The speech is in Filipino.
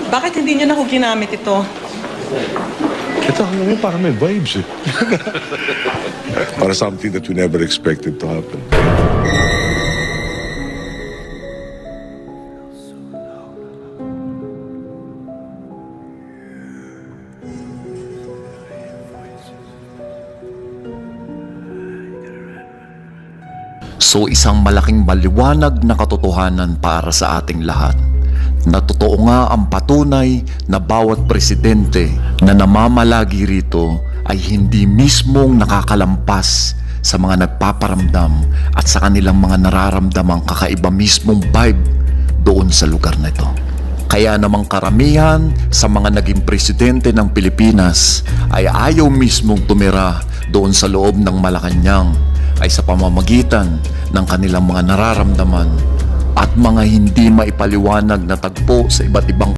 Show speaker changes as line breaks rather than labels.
Bakit hindi niyo na ho ginamit ito?
Ito, alam mo, parang may vibes eh. Para something that we never expected to happen.
So isang malaking maliwanag na katotohanan para sa ating lahat. Na totoo nga ang patunay na bawat presidente na namamalagi rito ay hindi mismong nakakalampas sa mga nagpaparamdam at sa kanilang mga nararamdamang kakaiba mismong vibe doon sa lugar na ito. Kaya namang karamihan sa mga naging presidente ng Pilipinas ay ayaw mismong tumira doon sa loob ng Malacanang ay sa pamamagitan ng kanilang mga nararamdaman at mga hindi maipaliwanag na tagpo sa iba't ibang